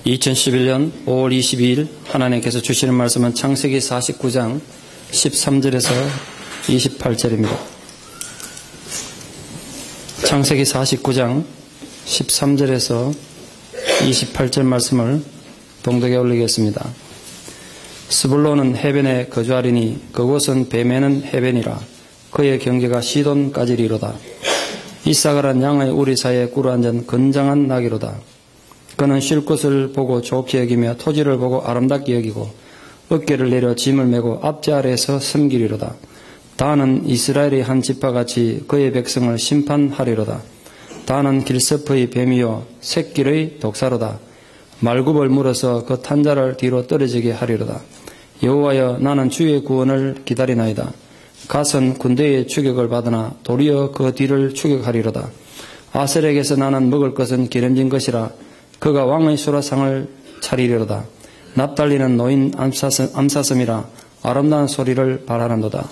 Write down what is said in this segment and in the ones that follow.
2011년 5월 22일 하나님께서 주시는 말씀은 창세기 49장 13절에서 28절입니다. 창세기 49장 13절에서 28절 말씀을 봉독에 올리겠습니다. 스불론은 해변에 거주하리니 그곳은 뱀에는 해변이라. 그의 경계가 시돈까지리로다. 이사가란 양의 우리 사이에 꿇어앉은 건장한 나귀로다. 그는 쉴 곳을 보고 좋게 여기며 토지를 보고 아름답게 여기고 어깨를 내려 짐을 메고 앞지 아래에서 섬기리로다. 다는 이스라엘의 한 지파같이 그의 백성을 심판하리로다. 다는 길섭의 뱀이요 새길의 독사로다. 말굽을 물어서 그 탄자를 뒤로 떨어지게 하리로다. 여호와여, 나는 주의 구원을 기다리나이다. 갓은 군대의 추격을 받으나 도리어 그 뒤를 추격하리로다. 아셀에게서 나는 먹을 것은 기름진 것이라. 그가 왕의 수라상을 차리리로다. 납달리는 노인 암사슴이라. 아름다운 소리를 발하는도다.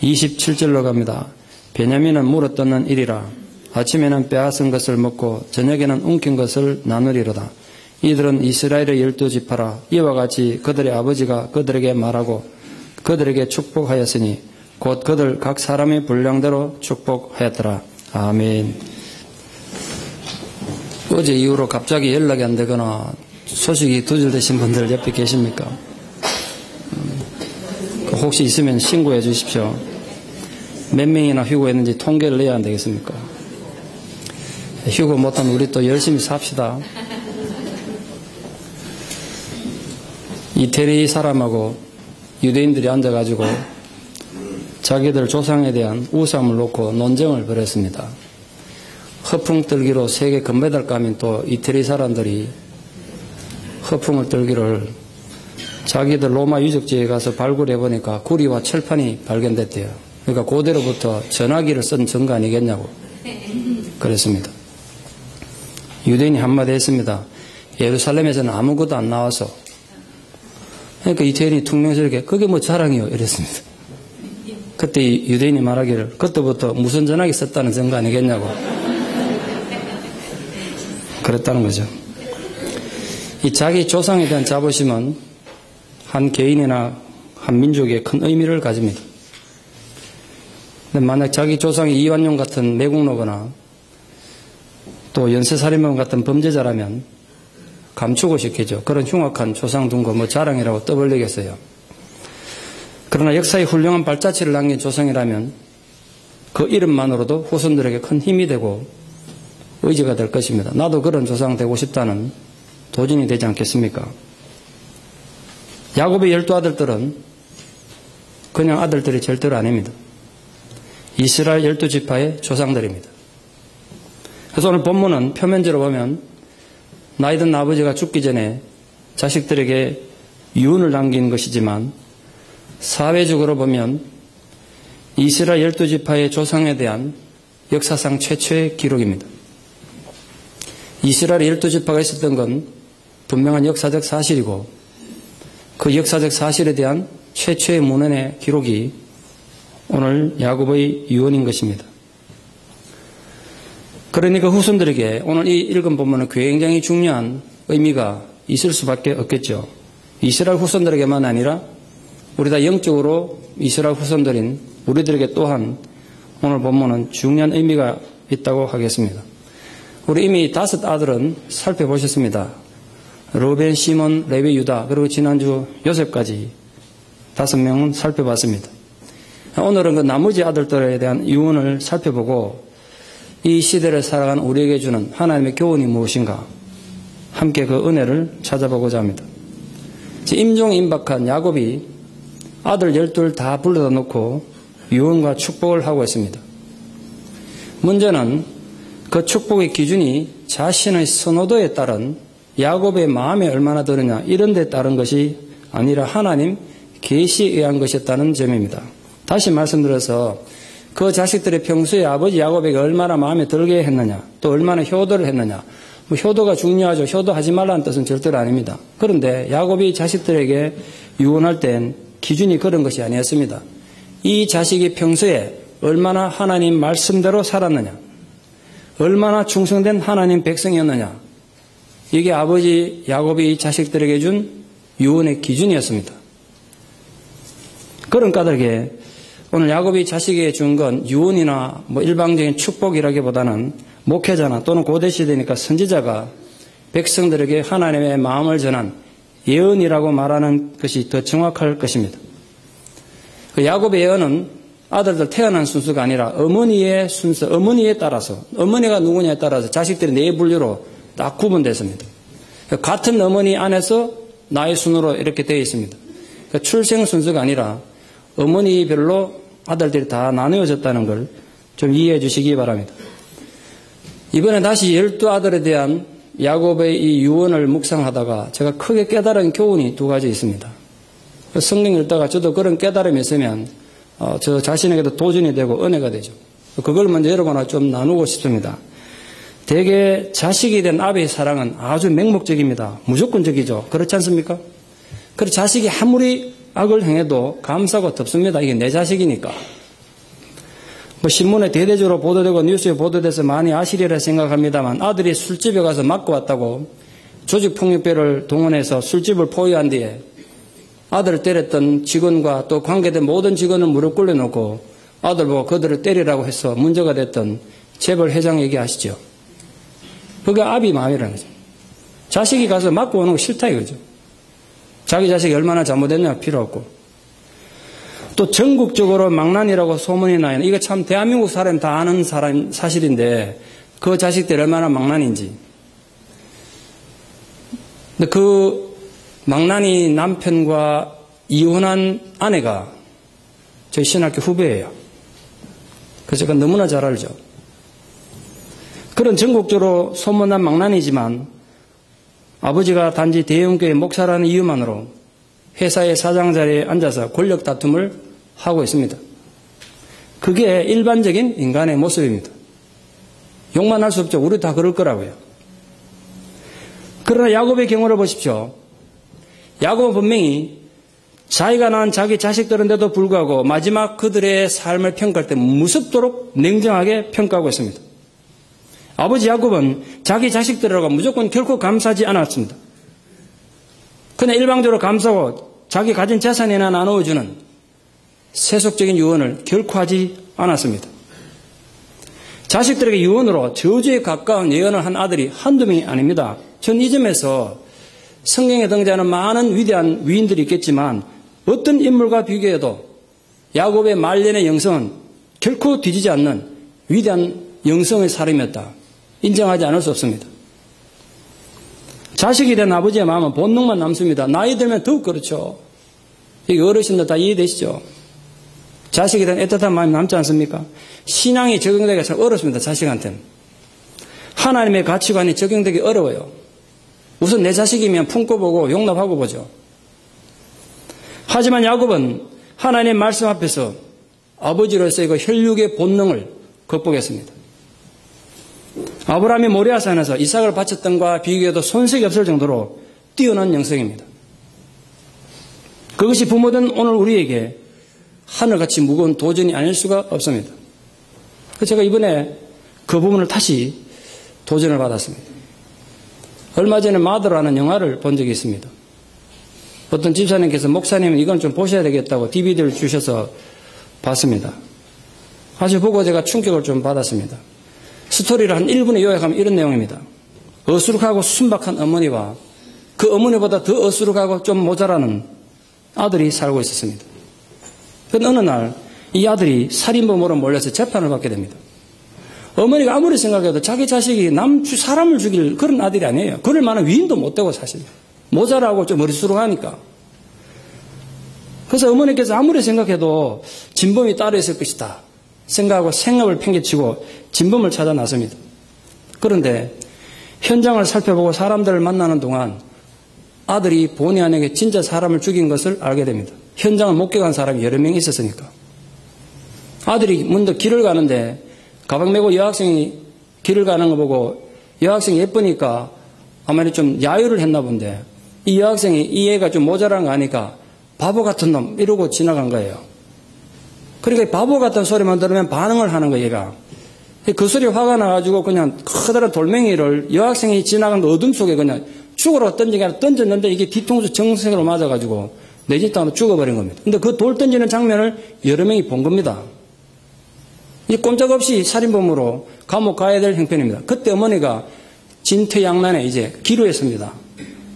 27절로 갑니다. 베냐민은 물어뜯는 일이라. 아침에는 빼앗은 것을 먹고 저녁에는 움킨 것을 나누리로다. 이들은 이스라엘의 12지파라. 이와 같이 그들의 아버지가 그들에게 말하고 그들에게 축복하였으니 곧 그들 각 사람의 분량대로 축복하였더라. 아멘. 어제 이후로 갑자기 연락이 안 되거나 소식이 두절되신 분들 옆에 계십니까? 혹시 있으면 신고해 주십시오. 몇 명이나 휴고했는지 통계를 내야 안 되겠습니까? 휴고 못하면 우리 또 열심히 삽시다. 이태리 사람하고 유대인들이 앉아가지고 자기들 조상에 대한 우상을 놓고 논쟁을 벌였습니다. 허풍 떨기로 세계 금메달 가면 또 이태리 사람들이 허풍을 떨기를 자기들 로마 유적지에 가서 발굴해 보니까 구리와 철판이 발견됐대요. 그러니까 고대로부터 전화기를 쓴 증거 아니겠냐고 그랬습니다. 유대인이 한마디 했습니다. 예루살렘에서는 아무것도 안 나와서. 그러니까 이태인이 퉁명스럽게 그게 뭐 자랑이요 이랬습니다. 그때 유대인이 말하기를 그때부터 무슨 전화기 썼다는 증거 아니겠냐고 그랬다는 거죠. 이 자기 조상에 대한 자부심은 한 개인이나 한 민족에 큰 의미를 가집니다. 근데 만약 자기 조상이 이완용 같은 매국노거나 또 연쇄살인범 같은 범죄자라면 감추고 싶겠죠. 그런 흉악한 조상 둔 거 뭐 자랑이라고 떠벌리겠어요. 그러나 역사의 훌륭한 발자취를 남긴 조상이라면 그 이름만으로도 후손들에게 큰 힘이 되고 의지가 될 것입니다. 나도 그런 조상 되고 싶다는 도전이 되지 않겠습니까? 야곱의 12아들들은 그냥 아들들이 절대로 아닙니다. 이스라엘 12지파의 조상들입니다. 그래서 오늘 본문은 표면적으로 보면 나이든 아버지가 죽기 전에 자식들에게 유언을 남긴 것이지만 사회적으로 보면 이스라엘 12지파의 조상에 대한 역사상 최초의 기록입니다. 이스라엘 12지파가 있었던 건 분명한 역사적 사실이고 그 역사적 사실에 대한 최초의 문헌의 기록이 오늘 야곱의 유언인 것입니다. 그러니까 후손들에게 오늘 이 읽은 본문은 굉장히 중요한 의미가 있을 수밖에 없겠죠. 이스라엘 후손들에게만 아니라 우리 다 영적으로 이스라엘 후손들인 우리들에게 또한 오늘 본문은 중요한 의미가 있다고 하겠습니다. 우리 이미 5 아들은 살펴보셨습니다. 르벤, 시몬, 레위, 유다 그리고 지난주 요셉까지 5명은 살펴봤습니다. 오늘은 그 나머지 아들들에 대한 유언을 살펴보고 이 시대를 살아가는 우리에게 주는 하나님의 교훈이 무엇인가 함께 그 은혜를 찾아보고자 합니다. 임종임박한 야곱이 아들 12을 다 불러다 놓고 유언과 축복을 하고 있습니다. 문제는 그 축복의 기준이 자신의 선호도에 따른 야곱의 마음에 얼마나 드느냐 이런 데 따른 것이 아니라 하나님 계시에 의한 것이었다는 점입니다. 다시 말씀드려서 그 자식들의 평소에 아버지 야곱에게 얼마나 마음에 들게 했느냐 또 얼마나 효도를 했느냐 뭐 효도가 중요하죠. 효도하지 말라는 뜻은 절대로 아닙니다. 그런데 야곱이 자식들에게 유언할 땐 기준이 그런 것이 아니었습니다. 이 자식이 평소에 얼마나 하나님 말씀대로 살았느냐 얼마나 충성된 하나님 백성이었느냐 이게 아버지 야곱이 자식들에게 준 유언의 기준이었습니다. 그런 까닭에 오늘 야곱이 자식에게 준 건 유언이나 일방적인 축복이라기보다는 목회자나 또는 고대시대니까 선지자가 백성들에게 하나님의 마음을 전한 예언이라고 말하는 것이 더 정확할 것입니다. 그 야곱의 예언은 아들들 태어난 순서가 아니라 어머니의 순서, 어머니에 따라서, 어머니가 누구냐에 따라서 자식들이 네 분류로 딱 구분됐습니다. 같은 어머니 안에서 나의 순으로 이렇게 되어 있습니다. 출생 순서가 아니라 어머니별로 아들들이 다 나누어졌다는 걸 좀 이해해 주시기 바랍니다. 이번에 다시 12아들에 대한 야곱의 이 유언을 묵상하다가 제가 크게 깨달은 교훈이 두 가지 있습니다. 성경 읽다가 저도 그런 깨달음이 있으면 저 자신에게도 도전이 되고 은혜가 되죠. 그걸 먼저 여러분과 좀 나누고 싶습니다. 대개 자식이 된 아버지의 사랑은 아주 맹목적입니다. 무조건적이죠. 그렇지 않습니까? 그래서 자식이 아무리 악을 행해도 감사가 덥습니다. 이게 내 자식이니까. 신문에 대대적으로 보도되고 뉴스에 보도돼서 많이 아시리라 생각합니다만 아들이 술집에 가서 맞고 왔다고 조직폭력배를 동원해서 술집을 포위한 뒤에 아들을 때렸던 직원과 또 관계된 모든 직원을 무릎 꿇려놓고 아들 보고 그들을 때리라고 해서 문제가 됐던 재벌 회장 얘기하시죠. 그게 아비 마음이라는 거죠. 자식이 가서 맞고 오는 거 싫다 이거죠. 자기 자식이 얼마나 잘못했냐 필요 없고. 또 전국적으로 망난이라고 소문이 나요. 이거 참 대한민국 사람 다 아는 사실인데 그 자식들이 얼마나 망난인지. 근데 그 망난이 남편과 이혼한 아내가 저희 신학교 후배예요. 그래서 제가 너무나 잘 알죠. 그런 전국적으로 소문난 망난이지만 아버지가 단지 대형교회 목사라는 이유만으로 회사의 사장 자리에 앉아서 권력 다툼을 하고 있습니다. 그게 일반적인 인간의 모습입니다. 욕만 할 수 없죠. 우리 다 그럴 거라고요. 그러나 야곱의 경우를 보십시오. 야곱은 분명히 자기가 낳은 자기 자식들인데도 불구하고 마지막 그들의 삶을 평가할 때 무섭도록 냉정하게 평가하고 있습니다. 아버지 야곱은 자기 자식들이라고 무조건 결코 감사하지 않았습니다. 그냥 일방적으로 감사하고 자기 가진 재산이나 나누어주는 세속적인 유언을 결코 하지 않았습니다. 자식들에게 유언으로 저주에 가까운 예언을 한 아들이 한두 명이 아닙니다. 전 이 점에서 성경에 등장하는 많은 위대한 위인들이 있겠지만 어떤 인물과 비교해도 야곱의 말년의 영성은 결코 뒤지지 않는 위대한 영성의 사람이었다. 인정하지 않을 수 없습니다. 자식이 된 아버지의 마음은 본능만 남습니다. 나이 들면 더욱 그렇죠. 이게 어르신들 다 이해되시죠? 자식이 된 애틋한 마음이 남지 않습니까? 신앙이 적용되기가 참 어렵습니다. 자식한테는. 하나님의 가치관이 적용되기 어려워요. 우선 내 자식이면 품고 보고 용납하고 보죠. 하지만 야곱은 하나님의 말씀 앞에서 아버지로서의 그 혈육의 본능을 극복했습니다. 아브라함이 모리아산에서 이삭을 바쳤던 것과 비교해도 손색이 없을 정도로 뛰어난 영성입니다. 그것이 부모된 오늘 우리에게 하늘같이 무거운 도전이 아닐 수가 없습니다. 그래서 제가 이번에 그 부분을 다시 도전을 받았습니다. 얼마 전에 마더라는 영화를 본 적이 있습니다. 어떤 집사님께서 목사님 이건 좀 보셔야 되겠다고 DVD를 주셔서 봤습니다. 아주 보고 제가 충격을 좀 받았습니다. 스토리를 한 1분에 요약하면 이런 내용입니다. 어수룩하고 순박한 어머니와 그 어머니보다 더 어수룩하고 좀 모자라는 아들이 살고 있었습니다. 그런데 어느 날 이 아들이 살인범으로 몰려서 재판을 받게 됩니다. 어머니가 아무리 생각해도 자기 자식이 사람을 죽일 그런 아들이 아니에요. 그럴 만한 위인도 못 되고 사실. 모자라고 좀 머리수룩하니까. 그래서 어머니께서 아무리 생각해도 진범이 따로 있을 것이다 생각하고 생각을 팽개치고 진범을 찾아 나섭니다. 그런데 현장을 살펴보고 사람들을 만나는 동안 아들이 본의 아니게 진짜 사람을 죽인 것을 알게 됩니다. 현장을 목격한 사람이 여러 명 있었으니까. 아들이 먼저 길을 가는데 가방 메고 여학생이 길을 가는 거 보고 여학생이 예쁘니까 아마 좀 야유를 했나 본데 이 여학생이 이 애가 좀 모자란 거 아니까 바보 같은 놈 이러고 지나간 거예요. 그러니까 바보 같은 소리만 들으면 반응을 하는 거예요. 얘가. 그 소리 화가 나가지고 그냥 커다란 돌멩이를 여학생이 지나간 어둠 속에 그냥 죽으러 던졌는데 이게 뒤통수 정색으로 맞아가지고 내진탕으로 죽어버린 겁니다. 근데 그 돌 던지는 장면을 여러 명이 본 겁니다. 이 꼼짝없이 살인범으로 감옥 가야 될 형편입니다. 그때 어머니가 진퇴양난에 이제 기로했습니다.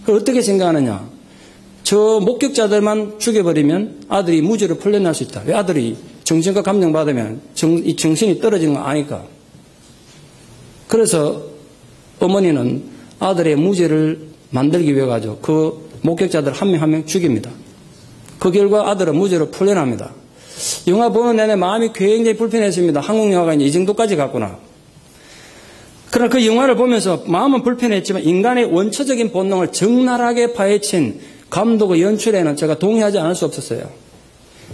그걸 어떻게 생각하느냐. 저 목격자들만 죽여버리면 아들이 무죄로 풀려날 수 있다. 왜 아들이 정신과 감정 받으면 이 정신이 떨어지는 거 아니까. 그래서 어머니는 아들의 무죄를 만들기 위해 가지고 그 목격자들 한 명 한 명 죽입니다. 그 결과 아들은 무죄로 풀려납니다. 영화 보는 내내 마음이 굉장히 불편했습니다. 한국 영화가 이제 이 정도까지 갔구나. 그러나 그 영화를 보면서 마음은 불편했지만 인간의 원초적인 본능을 적나라하게 파헤친 감독의 연출에는 제가 동의하지 않을 수 없었어요.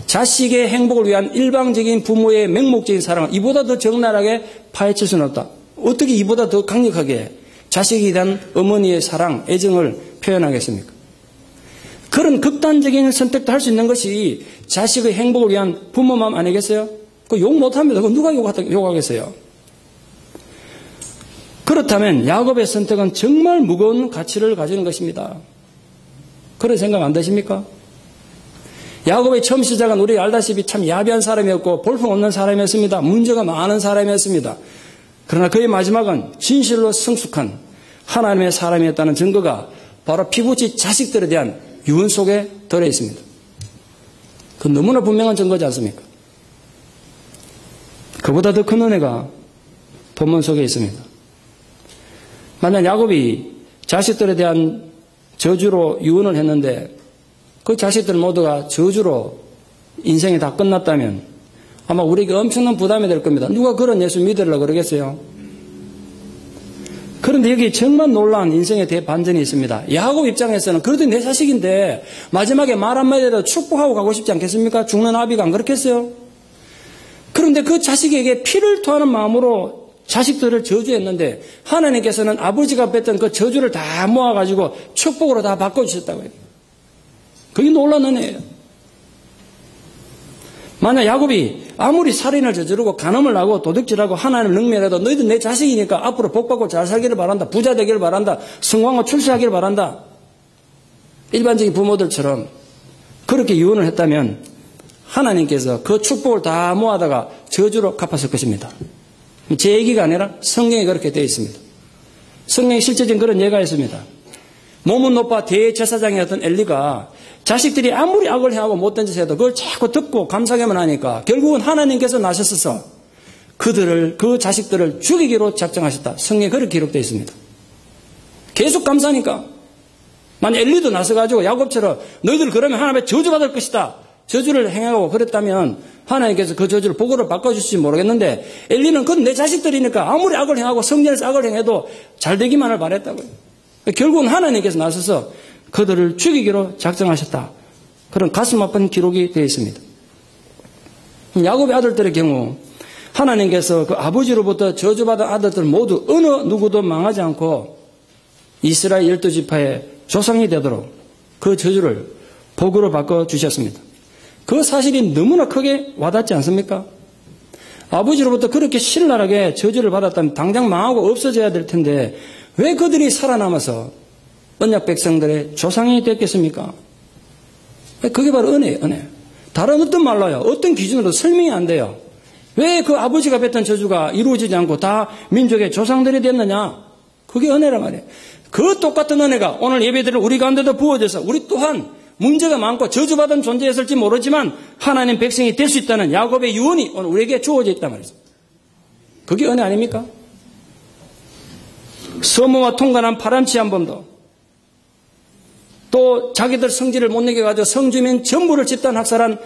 자식의 행복을 위한 일방적인 부모의 맹목적인 사랑을 이보다 더 적나라하게 파헤칠 수는 없다. 어떻게 이보다 더 강력하게 자식에 대한 어머니의 사랑, 애정을 표현하겠습니까? 그런 극단적인 선택도 할 수 있는 것이 자식의 행복을 위한 부모 마음 아니겠어요? 그 욕 못합니다. 그 누가 욕하겠어요? 그렇다면 야곱의 선택은 정말 무거운 가치를 가지는 것입니다. 그런 생각 안 드십니까? 야곱의 처음 시작은 우리가 알다시피 참 야비한 사람이었고 볼품없는 사람이었습니다. 문제가 많은 사람이었습니다. 그러나 그의 마지막은 진실로 성숙한 하나님의 사람이었다는 증거가 바로 피부치 자식들에 대한 유언 속에 들어있습니다. 그 너무나 분명한 증거지 않습니까? 그보다 더 큰 은혜가 본문 속에 있습니다. 만약 야곱이 자식들에 대한 저주로 유언을 했는데 그 자식들 모두가 저주로 인생이 다 끝났다면 아마 우리에게 엄청난 부담이 될 겁니다. 누가 그런 예수 믿으려고 그러겠어요? 그런데 여기 정말 놀라운 인생의 대반전이 있습니다. 야곱 입장에서는 그래도 내 자식인데 마지막에 말 한마디라도 축복하고 가고 싶지 않겠습니까? 죽는 아비가 안 그렇겠어요? 그런데 그 자식에게 피를 토하는 마음으로 자식들을 저주했는데 하나님께서는 아버지가 뺐던 그 저주를 다 모아가지고 축복으로 다 바꿔주셨다고요. 그게 놀라운 은혜예요. 만약 야곱이 아무리 살인을 저지르고 간음을 하고 도둑질하고 하나님을 능멸해도 너희들 내 자식이니까 앞으로 복받고 잘 살기를 바란다. 부자 되기를 바란다. 성공하고 출세하기를 바란다. 일반적인 부모들처럼 그렇게 유언을 했다면 하나님께서 그 축복을 다 모아다가 저주로 갚았을 것입니다. 제 얘기가 아니라 성경에 그렇게 되어 있습니다. 성경에 실제적인 그런 예가 있습니다. 몸은 높아 대제사장이었던 엘리가 자식들이 아무리 악을 행하고 못된 짓을 해도 그걸 자꾸 듣고 감사하게만 하니까 결국은 하나님께서 나서셔서 그 자식들을 죽이기로 작정하셨다. 성경에 그렇게 기록되어 있습니다. 계속 감사하니까. 만약 엘리도 나서가지고 야곱처럼 너희들 그러면 하나님의 저주받을 것이다. 저주를 행하고 그랬다면 하나님께서 그 저주를 복으로 바꿔주실지 모르겠는데 엘리는 그건 내 자식들이니까 아무리 악을 행하고 성전에서 악을 행해도 잘 되기만을 바랬다고요. 결국은 하나님께서 나서서 그들을 죽이기로 작정하셨다. 그런 가슴 아픈 기록이 되어 있습니다. 야곱의 아들들의 경우 하나님께서 그 아버지로부터 저주받은 아들들 모두 어느 누구도 망하지 않고 이스라엘 12지파의 조상이 되도록 그 저주를 복으로 바꿔주셨습니다. 그 사실이 너무나 크게 와닿지 않습니까? 아버지로부터 그렇게 신랄하게 저주를 받았다면 당장 망하고 없어져야 될 텐데 왜 그들이 살아남아서 언약 백성들의 조상이 됐겠습니까? 그게 바로 은혜예요, 은혜. 다른 어떤 말로요, 어떤 기준으로 설명이 안 돼요. 왜 그 아버지가 뱉은 저주가 이루어지지 않고 다 민족의 조상들이 됐느냐? 그게 은혜란 말이에요. 그 똑같은 은혜가 오늘 예배드릴 우리 가운데도 부어져서 우리 또한 문제가 많고 저주받은 존재였을지 모르지만 하나님 백성이 될 수 있다는 야곱의 유언이 오늘 우리에게 주어져 있단 말이죠. 그게 은혜 아닙니까? 서무와 통관한 파람치한 범도 또 자기들 성질을 못 내겨가지고 성주민 전부를 집단 학살한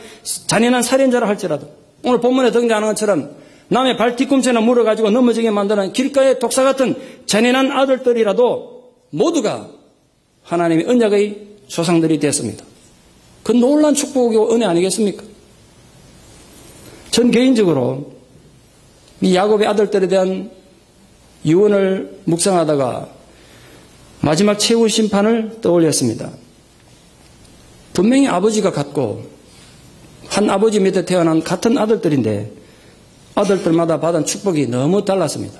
잔인한 살인자라 할지라도 오늘 본문에 등장하는 것처럼 남의 발 뒤꿈치나 물어가지고 넘어지게 만드는 길가의 독사 같은 잔인한 아들들이라도 모두가 하나님의 언약의 조상들이 됐습니다. 그 놀라운 축복이고 은혜 아니겠습니까? 전 개인적으로 이 야곱의 아들들에 대한 유언을 묵상하다가 마지막 최후 심판을 떠올렸습니다. 분명히 아버지가 같고 한 아버지 밑에 태어난 같은 아들들인데 아들들마다 받은 축복이 너무 달랐습니다.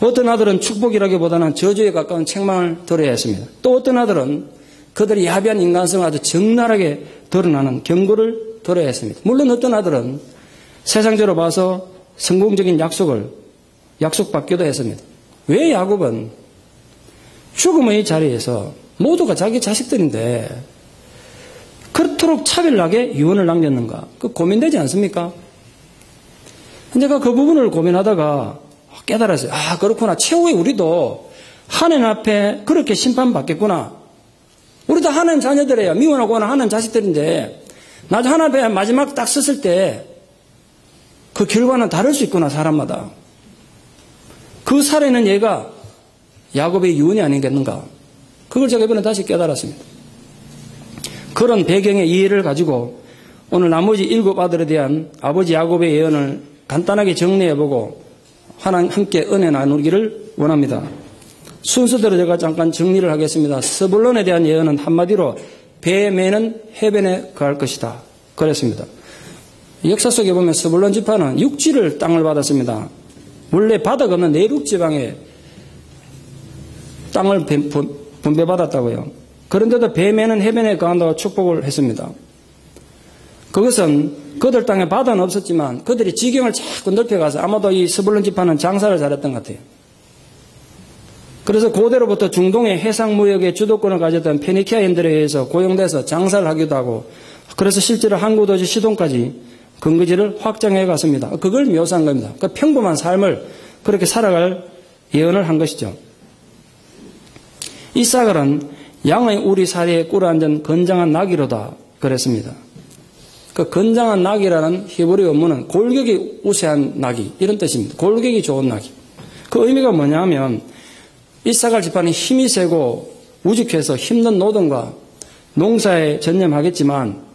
어떤 아들은 축복이라기보다는 저주에 가까운 책망을 들어야 했습니다. 또 어떤 아들은 그들의 야비한 인간성을 아주 적나라하게 드러나는 경고를 들어야 했습니다. 물론 어떤 아들은 세상적으로 봐서 성공적인 약속받기도 했습니다. 왜 야곱은 죽음의 자리에서 모두가 자기 자식들인데 그토록 차별나게 유언을 남겼는가? 그 고민되지 않습니까? 제가 그 부분을 고민하다가 깨달았어요. 아, 그렇구나. 최후에 우리도 하나님 앞에 그렇게 심판받겠구나. 우리도 하나님 자녀들이에요. 미워하거나 하나님 자식들인데 나중에 하나님 앞에 마지막 딱 섰을 때 그 결과는 다를 수 있구나, 사람마다. 그 살아있는 얘가 야곱의 유언이 아니겠는가. 그걸 제가 이번에 다시 깨달았습니다. 그런 배경의 이해를 가지고 오늘 나머지 7 아들에 대한 아버지 야곱의 예언을 간단하게 정리해보고 하나님 함께 은혜 나누기를 원합니다. 순서대로 제가 잠깐 정리를 하겠습니다. 스불론에 대한 예언은 한마디로 배 매는 해변에 거할 것이다. 그랬습니다. 역사 속에 보면 스불론 지파는 육지를 땅을 받았습니다. 원래 바다가 없는 내륙 지방에 땅을 분배받았다고요. 그런데도 배 매는 해변에 거한다고 축복을 했습니다. 그것은 그들 땅에 바다는 없었지만 그들이 지경을 자꾸 넓혀가서 아마도 이 스불론 지파는 장사를 잘했던 것 같아요. 그래서 고대로부터 중동의 해상무역의 주도권을 가졌던 페니키아인들에 의해서 고용돼서 장사를 하기도 하고 그래서 실제로 항구도시 시돈까지 근거지를 확장해 갔습니다. 그걸 묘사한 겁니다. 그 평범한 삶을 그렇게 살아갈 예언을 한 것이죠. 이사갈은 양의 우리 사이에 꿇어앉은 건장한 나귀로다 그랬습니다. 그 건장한 나귀라는 히브리 원문은 골격이 우세한 나귀 이런 뜻입니다. 골격이 좋은 나귀. 그 의미가 뭐냐 하면 이사갈 지파는 힘이 세고 우직해서 힘든 노동과 농사에 전념하겠지만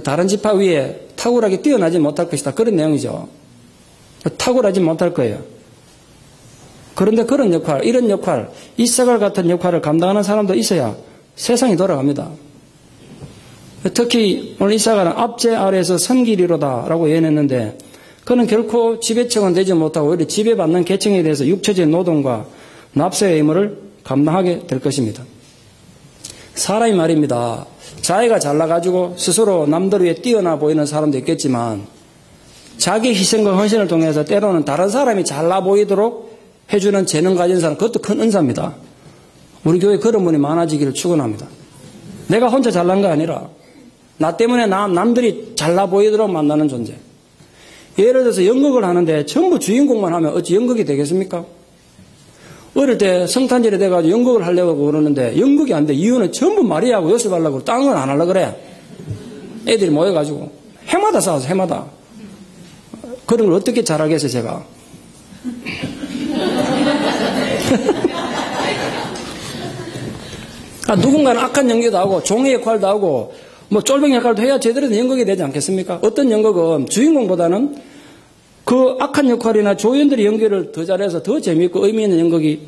다른 지파 위에 탁월하게 뛰어나지 못할 것이다. 그런 내용이죠. 탁월하지 못할 거예요. 그런데 그런 역할, 이런 역할, 이사갈 같은 역할을 감당하는 사람도 있어야 세상이 돌아갑니다. 특히 오늘 이사갈은 압제 아래에서 선기리로다라고 예언했는데 그는 결코 지배층은 되지 못하고 오히려 지배받는 계층에 대해서 육체적인 노동과 납세의 의무를 감당하게 될 것입니다. 사람이 말입니다. 자기가 잘나가지고 스스로 남들 위에 뛰어나 보이는 사람도 있겠지만 자기 희생과 헌신을 통해서 때로는 다른 사람이 잘나 보이도록 해주는 재능 가진 사람, 그것도 큰 은사입니다. 우리 교회에 그런 분이 많아지기를 축원합니다. 내가 혼자 잘난 거 아니라 나 때문에 남들이 잘나 보이도록 만나는 존재. 예를 들어서 연극을 하는데 전부 주인공만 하면 어찌 연극이 되겠습니까? 어릴 때 성탄절에 돼가지고 연극을 하려고 그러는데 연극이 안 돼. 이유는 전부 마리아하고 요셉하려고 딴 건 안 하려고 그래. 애들이 모여가지고 해마다 싸워서 해마다. 그런 걸 어떻게 잘하겠어요 제가. 누군가는 악한 연기도 하고 종의 역할도 하고 뭐 쫄병 역할도 해야 제대로 된 연극이 되지 않겠습니까? 어떤 연극은 주인공보다는 그 악한 역할이나 조연들의 연기를 더 잘해서 더 재미있고 의미 있는 연극이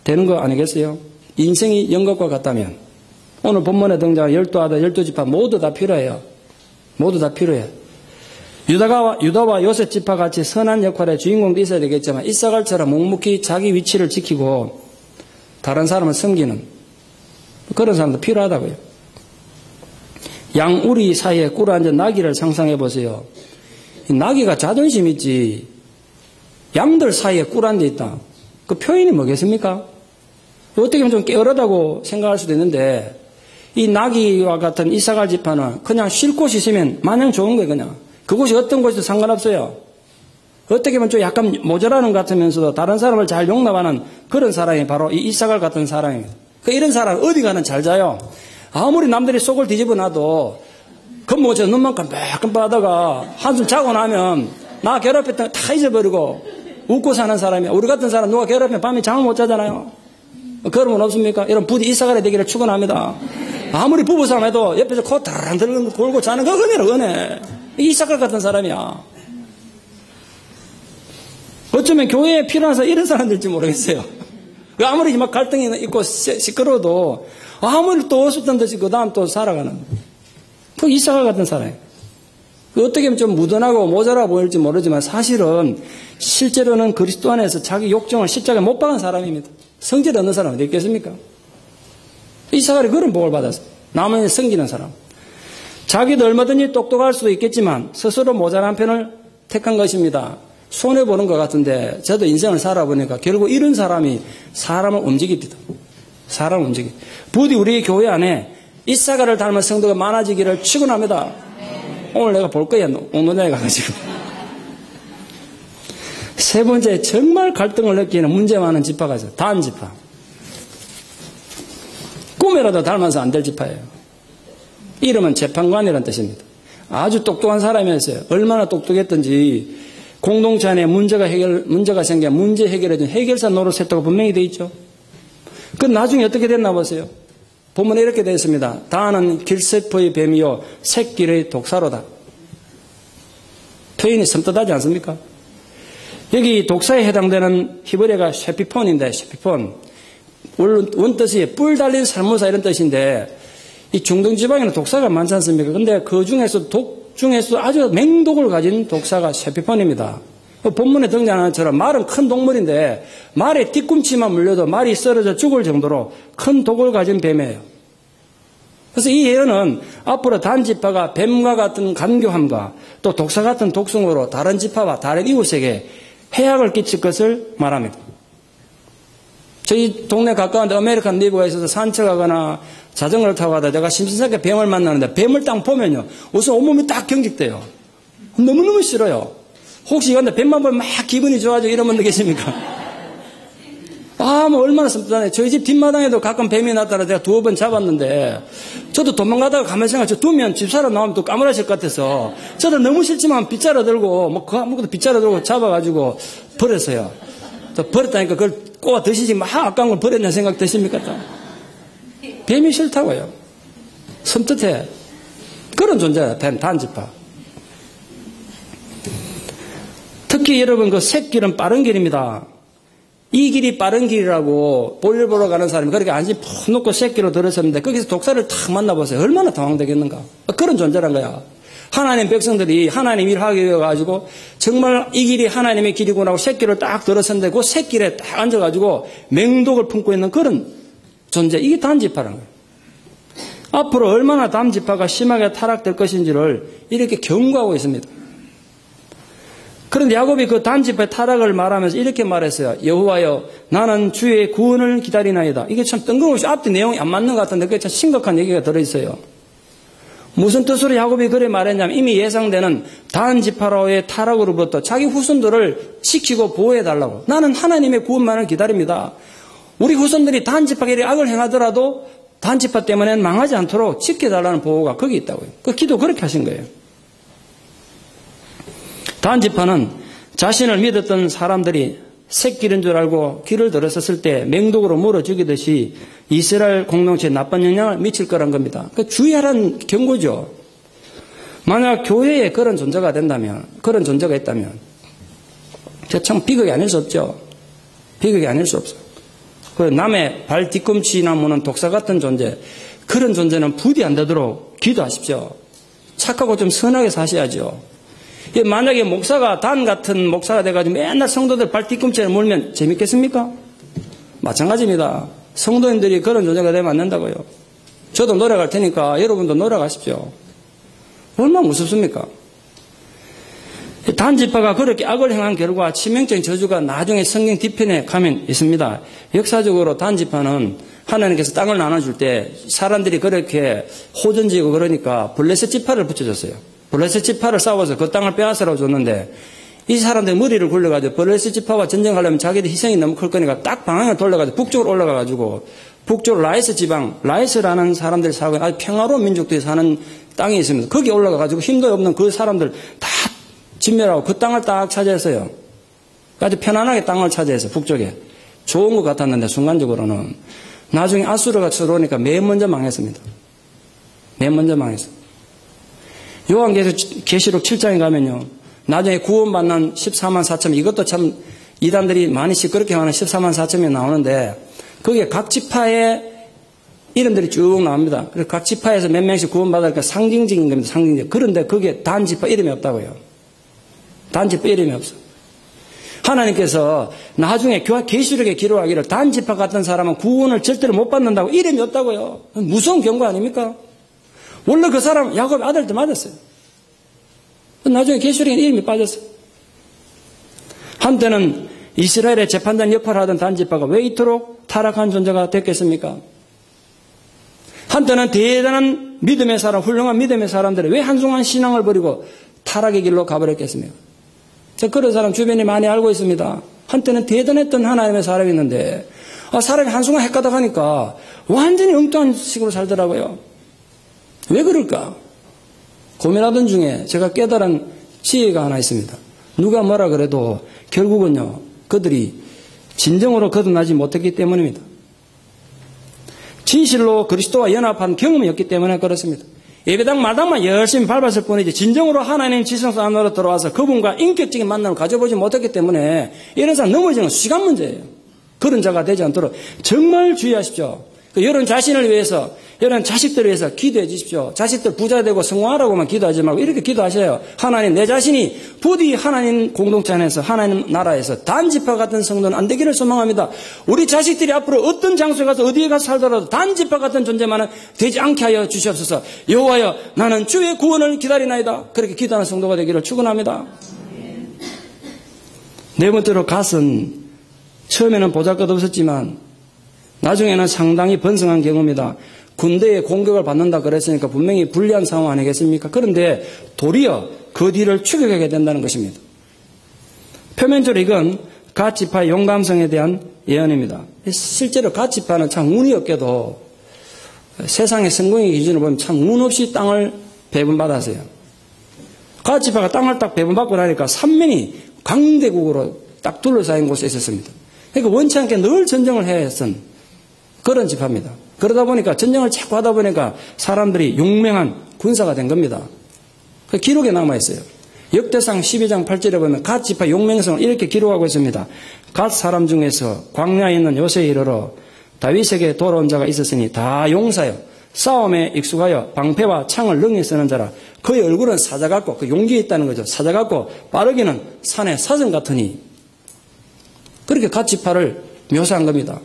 되는 거 아니겠어요? 인생이 연극과 같다면 오늘 본문에 등장한 12아들 12지파 모두 다 필요해요. 모두 다 필요해. 유다와 요셉 지파 같이 선한 역할의 주인공도 있어야 되겠지만 이사갈처럼 묵묵히 자기 위치를 지키고 다른 사람을 섬기는 그런 사람도 필요하다고요. 양우리 사이에 꿇어앉은 나귀를 상상해 보세요. 이 나귀가 자존심 있지. 양들 사이에 꿇어앉아 있다. 그 표현이 뭐겠습니까? 어떻게 보면 좀 게으르다고 생각할 수도 있는데 이 나귀와 같은 이사갈 지파는 그냥 쉴 곳이 있으면 마냥 좋은 거예요. 그냥 그곳이 어떤 곳이든 상관없어요. 어떻게 보면 좀 약간 모자라는 것 같으면서도 다른 사람을 잘 용납하는 그런 사람이 바로 이 이사갈 같은 사람입니다. 그 이런 사람 어디 가는 잘 자요. 아무리 남들이 속을 뒤집어 놔도 겉모자 눈만 깜빡깜빡 하다가 한숨 자고 나면 나 괴롭혔던 거 다 잊어버리고 웃고 사는 사람이야. 우리 같은 사람 누가 괴롭히면 밤에 잠을 못 자잖아요. 그런 건 없습니까? 이런 부디 이사갈이 되기를 축원합니다. 아무리 부부싸움 해도 옆에서 코 다랑 들고 골고 자는 거 은혜로 은혜. 이사갈 같은 사람이야. 어쩌면 교회에 필요해서 이런 사람들일지 모르겠어요. 아무리 막 갈등이 있고 시끄러워도 아무리 또 어수선 듯이 그 다음 또 살아가는 그 이사갈 같은 사람이에요. 어떻게 보면 좀 무던하고 모자라 보일지 모르지만 사실은 실제로는 그리스도 안에서 자기 욕정을 십자가에 못 박은 사람입니다. 성질 없는 사람 어디 있겠습니까? 이사가리 그런 복을 받았어요. 남을 섬기는 사람. 자기도 얼마든지 똑똑할 수도 있겠지만 스스로 모자란 편을 택한 것입니다. 손해보는 것 같은데 저도 인생을 살아보니까 결국 이런 사람이 사람을 움직입니다. 사람을 움직입니다. 부디 우리 교회 안에 이사가를 닮은 성도가 많아지기를 축원합니다. 오늘 내가 볼 거야. 오늘에 가가지고. 세 번째, 정말 갈등을 느끼는 문제 많은 지파가 있어요. 단지파. 꿈이라도 닮아서 안 될 지파예요. 이름은 재판관이라는 뜻입니다. 아주 똑똑한 사람이었어요. 얼마나 똑똑했던지 공동체 안에 문제가 생겨 문제 해결해준 해결사 노릇했다고 분명히 되어 있죠. 그 나중에 어떻게 됐나 보세요. 본문에 이렇게 되어 있습니다. 다는 길세포의 뱀이요 새끼의 독사로다. 표현이 섬뜩하지 않습니까? 여기 독사에 해당되는 히브리어가 셰피폰인데 셰피폰 원뜻이 뿔 달린 살모사 이런 뜻인데 이 중동 지방에는 독사가 많지 않습니까? 근데 그 중에서 독 중에서 아주 맹독을 가진 독사가 셰피폰입니다. 본문에 등장하는 것처럼 말은 큰 동물인데 말의 뒤꿈치만 물려도 말이 쓰러져 죽을 정도로 큰 독을 가진 뱀이에요. 그래서 이 예언은 앞으로 단지파가 뱀과 같은 간교함과 또 독사 같은 독성으로 다른 지파와 다른 이웃에게 해악을 끼칠 것을 말합니다. 저희 동네 가까운데 아메리칸 리브가 있어서 산책하거나 자전거를 타고 가다 제가 심심찮게 뱀을 만나는데 뱀을 딱 보면요. 우선 온몸이 딱 경직돼요. 너무너무 싫어요. 혹시 이건데 뱀만 보면 막 기분이 좋아지고 이런 분들 계십니까? 뭐 얼마나 섬뜩하네. 저희 집 뒷마당에도 가끔 뱀이 나타나 제가 2번 잡았는데 저도 도망가다가 가만히 생각해 두면 집사람 나오면 또 까무라질 것 같아서 저도 너무 싫지만 빗자루 들고 그 아무것도 빗자루 들고 잡아가지고 버렸어요. 또 버렸다니까 그걸 꼬아 드시지 아까운 걸 버렸냐 생각 드십니까? 뱀이 싫다고요. 섬뜩해. 그런 존재야. 단지파. 특히 여러분 그 샛길은 빠른 길입니다. 이 길이 빠른 길이라고 볼일 보러 가는 사람이 그렇게 안심 푹 놓고 샛길로 들어섰는데 거기서 독사를 탁 만나보세요. 얼마나 당황되겠는가. 그런 존재란 거야. 하나님 백성들이 하나님 일하게 되어가지고 정말 이 길이 하나님의 길이구나 하고 샛길을 딱 들어섰는데 그 샛길에 딱 앉아가지고 맹독을 품고 있는 그런 존재. 이게 단지파라는 거예요. 앞으로 얼마나 단지파가 심하게 타락될 것인지를 이렇게 경고하고 있습니다. 그런데 야곱이 그 단지파의 타락을 말하면서 이렇게 말했어요. 여호와여 나는 주의 구원을 기다리나이다. 이게 참 뜬금없이 앞뒤 내용이 안 맞는 것 같은데 그게 참 심각한 얘기가 들어있어요. 무슨 뜻으로 야곱이 그래 말했냐면 이미 예상되는 단지파로의 타락으로부터 자기 후손들을 지키고 보호해달라고. 나는 하나님의 구원만을 기다립니다. 우리 후손들이 단지파끼리 악을 행하더라도 단지파 때문에 망하지 않도록 지켜달라는 보호가 거기 있다고요. 그 기도 그렇게 하신 거예요. 단지파는 자신을 믿었던 사람들이 새길인 줄 알고 길을 들어섰을 때 맹독으로 물어 죽이듯이 이스라엘 공동체에 나쁜 영향을 미칠 거란 겁니다. 주의하라는 경고죠. 만약 교회에 그런 존재가 된다면, 그런 존재가 있다면, 참 비극이 아닐 수 없죠. 비극이 아닐 수 없어요. 남의 발 뒤꿈치나 무는 독사 같은 존재, 그런 존재는 부디 안 되도록 기도하십시오. 착하고 좀 선하게 사셔야죠. 만약에 목사가 단 같은 목사가 돼가지고 맨날 성도들 발 뒤꿈치를 물면 재밌겠습니까? 마찬가지입니다. 성도인들이 그런 존재가 되면 안 된다고요. 저도 노력할 테니까 여러분도 노력하십시오. 얼마나 무섭습니까? 단지파가 그렇게 악을 행한 결과 치명적인 저주가 나중에 성경 뒤편에 가면 있습니다. 역사적으로 단지파는 하나님께서 땅을 나눠줄 때 사람들이 그렇게 호전지고 그러니까 블레셋 지파를 붙여줬어요. 블레셋 지파를 싸워서 그 땅을 빼앗으라고 줬는데 이 사람들이 머리를 굴려가지고 블레셋 지파와 전쟁하려면 자기들 희생이 너무 클 거니까 딱 방향을 돌려가지고 북쪽으로 올라가가지고 북쪽 라이스 지방, 라이스라는 사람들이 살고 아주 평화로운 민족들이 사는 땅이 있습니다. 거기 올라가가지고 힘도 없는 그 사람들 다 진멸하고 그 땅을 딱 차지했어요. 아주 편안하게 땅을 차지했어요. 북쪽에. 좋은 것 같았는데 순간적으로는 나중에 아수르가 들어오니까 맨 먼저 망했습니다. 맨 먼저 망했어요. 요한계시록 7장에 가면요. 나중에 구원받는 14만 4천 이것도 참 이단들이 많이 시끄럽게 하는 14만 4천이 나오는데 거기에 각 지파의 이름들이 쭉 나옵니다. 그래서 각 지파에서 몇 명씩 구원받으니까 상징적인 겁니다. 상징적. 그런데 그게 단 지파 이름이 없다고요. 단 지파 이름이 없어. 하나님께서 나중에 계시록에 기록하기를 단 지파 같은 사람은 구원을 절대로 못 받는다고 이름이 없다고요. 무서운 경고 아닙니까? 원래 그 사람 야곱의 아들도 맞았어요. 나중에 계시록에 이름이 빠졌어요. 한때는 이스라엘의 재판장 역할을 하던 단 지파가 왜 이토록 타락한 존재가 됐겠습니까? 한때는 대단한 믿음의 사람, 훌륭한 믿음의 사람들이 왜 한순간 신앙을 버리고 타락의 길로 가버렸겠습니까? 그런 사람 주변에 많이 알고 있습니다. 한때는 대단했던 하나님의 사람이 있는데 사람이 한순간 헷가다 가니까 완전히 엉뚱한 식으로 살더라고요. 왜 그럴까? 고민하던 중에 제가 깨달은 지혜가 하나 있습니다. 누가 뭐라 그래도 결국은요, 그들이 진정으로 거듭나지 못했기 때문입니다. 진실로 그리스도와 연합한 경험이 없기 때문에 그렇습니다. 예배당 마당만 열심히 밟았을 뿐이지 진정으로 하나님 지성소 안으로 들어와서 그분과 인격적인 만남을 가져보지 못했기 때문에 이런 사람 넘어지는 건 시간 문제예요. 그런 자가 되지 않도록 정말 주의하십시오. 여러분 자신을 위해서, 여러분 자식들을 위해서 기도해 주십시오. 자식들 부자 되고 성공하라고만 기도하지 말고 이렇게 기도하셔요. 하나님, 내 자신이 부디 하나님 공동체 안에서 하나님 나라에서 단지파 같은 성도는 안 되기를 소망합니다. 우리 자식들이 앞으로 어떤 장소에 가서 어디에 가서 살더라도 단지파 같은 존재만은 되지 않게 하여 주시옵소서. 여호와여, 나는 주의 구원을 기다리나이다. 그렇게 기도하는 성도가 되기를 축원합니다. 네 번째로 갓은 처음에는 보잘것없었지만 나중에는 상당히 번성한 경우입니다. 군대에 공격을 받는다 그랬으니까 분명히 불리한 상황 아니겠습니까? 그런데 도리어 그 뒤를 추격하게 된다는 것입니다. 표면적으로 이건 갓 지파의 용감성에 대한 예언입니다. 실제로 갓 지파는 참 운이 없게도 세상의 성공의 기준을 보면 참 운 없이 땅을 배분받았어요. 갓 지파가 땅을 딱 배분받고 나니까 삼면이 강대국으로 딱 둘러싸인 곳에 있었습니다. 그러니까 원치 않게 늘 전쟁을 해야 했던 그런 지파입니다. 그러다 보니까 전쟁을 자꾸 하다 보니까 사람들이 용맹한 군사가 된 겁니다. 그 기록에 남아있어요. 역대상 12장 8절에 보면 갓 지파 용맹성을 이렇게 기록하고 있습니다. 갓 사람 중에서 광야에 있는 요새에 이르러 다윗에게 돌아온 자가 있었으니 다 용사여 싸움에 익숙하여 방패와 창을 능히 쓰는 자라. 그의 얼굴은 사자 같고 그 용기에 있다는 거죠. 사자 같고 빠르기는 산의 사슴 같으니. 그렇게 갓 지파를 묘사한 겁니다.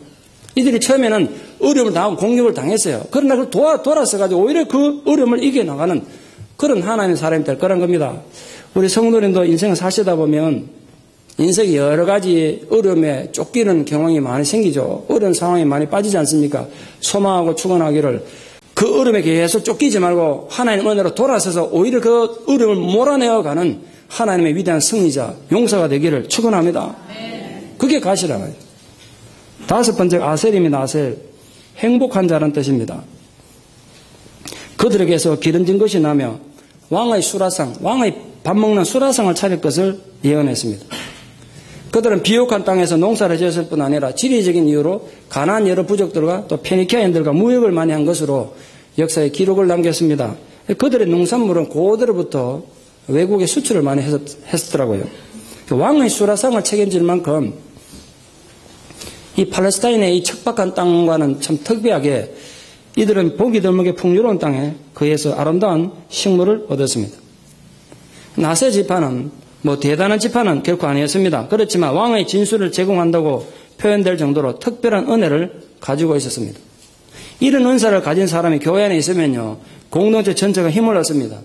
이들이 처음에는 어려움을 당하고 공격을 당했어요. 그러나 그걸 돌아서가지고 오히려 그 어려움을 이겨나가는 그런 하나님의 사람이 될 거란 겁니다. 우리 성도님도 인생을 사시다 보면 인생이 여러 가지 어려움에 쫓기는 경험이 많이 생기죠. 어려운 상황에 많이 빠지지 않습니까? 소망하고 축원하기를 그 어려움에 계속 쫓기지 말고 하나님 은혜로 돌아서서 오히려 그 어려움을 몰아내어가는 하나님의 위대한 승리자, 용사가 되기를 축원합니다. 그게 가시라고요. 다섯 번째 아셀입니다. 아셀. 행복한 자라는 뜻입니다. 그들에게서 기름진 것이 나며 왕의 수라상, 왕의 밥 먹는 수라상을 차릴 것을 예언했습니다. 그들은 비옥한 땅에서 농사를 지었을 뿐 아니라 지리적인 이유로 가나안 여러 부족들과 또 페니키아인들과 무역을 많이 한 것으로 역사에 기록을 남겼습니다. 그들의 농산물은 고대로부터 외국에 수출을 많이 했었더라고요. 왕의 수라상을 책임질 만큼 이 팔레스타인의 이 척박한 땅과는 참 특別하게 이들은 보기 드물게 풍요로운 땅에 그에서 아름다운 식물을 얻었습니다. 나세 지파는 대단한 지파는 결코 아니었습니다. 그렇지만 왕의 진술을 제공한다고 표현될 정도로 특별한 은혜를 가지고 있었습니다. 이런 은사를 가진 사람이 교회 안에 있으면요, 공동체 전체가 힘을 얻습니다.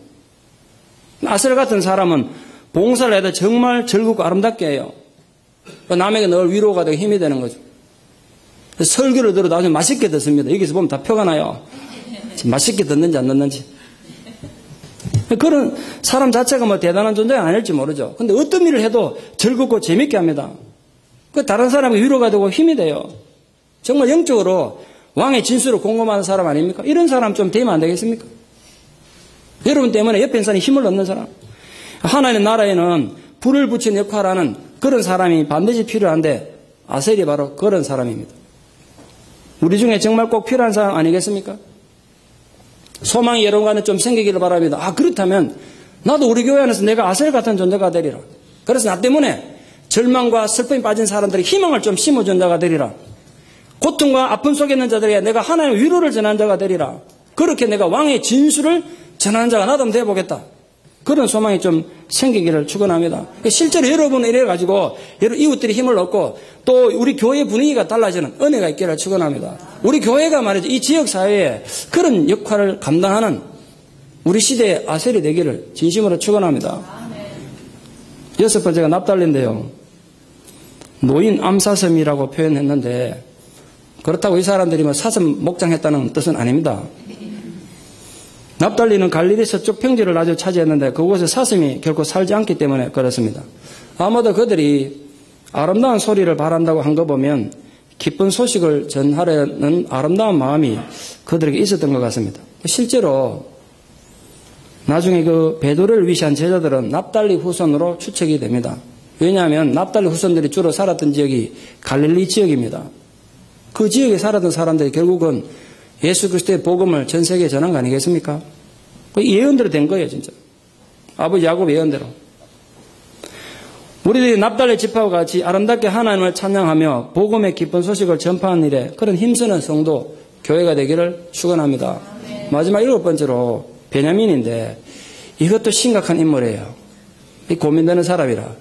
나셀 같은 사람은 봉사를 해도 정말 즐겁고 아름답게 해요. 남에게 늘 위로가 되고 힘이 되는 거죠. 설교를 들어도 아주 맛있게 듣습니다. 여기서 보면 다 표가 나요. 맛있게 듣는지 안 듣는지. 그런 사람 자체가 대단한 존재가 아닐지 모르죠. 근데 어떤 일을 해도 즐겁고 재밌게 합니다. 다른 사람에게 위로가 되고 힘이 돼요. 정말 영적으로 왕의 진술을 공감하는 사람 아닙니까? 이런 사람 좀 되면 안 되겠습니까? 여러분 때문에 옆에 있는 사람이 힘을 얻는 사람. 하나님 나라에는 불을 붙이는 역할을 하는 그런 사람이 반드시 필요한데 아셀이 바로 그런 사람입니다. 우리 중에 정말 꼭 필요한 사람 아니겠습니까? 소망이 여러분간에 좀 생기기를 바랍니다. 그렇다면 나도 우리 교회 안에서 내가 아셀 같은 존재가 되리라. 그래서 나 때문에 절망과 슬픔에 빠진 사람들이 희망을 좀 심어준 자가 되리라. 고통과 아픔 속에 있는 자들에게 내가 하나님의 위로를 전하는 자가 되리라. 그렇게 내가 왕의 진술을 전하는 자가 나도 한번 되어보겠다. 그런 소망이 좀 생기기를 축원합니다. 실제로 여러분 이래가지고 여러 이웃들이 힘을 얻고 또 우리 교회 분위기가 달라지는 은혜가 있기를 축원합니다. 우리 교회가 말이죠, 이 지역사회에 그런 역할을 감당하는 우리 시대의 아셀이 되기를 진심으로 축원합니다. 여섯 번째가 납달리인데요. 노인 암사섬이라고 표현했는데 그렇다고 이 사람들이 뭐 사슴 목장했다는 뜻은 아닙니다. 납달리는 갈릴리 서쪽 평지를 아주 차지했는데 그곳에 사슴이 결코 살지 않기 때문에 그렇습니다. 아마도 그들이 아름다운 소리를 바란다고 한 거 보면 기쁜 소식을 전하려는 아름다운 마음이 그들에게 있었던 것 같습니다. 실제로 나중에 그 베드로를 위시한 제자들은 납달리 후손으로 추측이 됩니다. 왜냐하면 납달리 후손들이 주로 살았던 지역이 갈릴리 지역입니다. 그 지역에 살았던 사람들이 결국은 예수 그리스도의 복음을 전 세계에 전한 거 아니겠습니까? 예언대로 된 거예요, 진짜. 아버지 야곱의 예언대로. 우리들이 납달리 지파와 같이 아름답게 하나님을 찬양하며 복음의 기쁜 소식을 전파하는 일에 그런 힘쓰는 성도, 교회가 되기를 축원합니다. 마지막 일곱 번째로 베냐민인데 이것도 심각한 인물이에요. 고민되는 사람이라.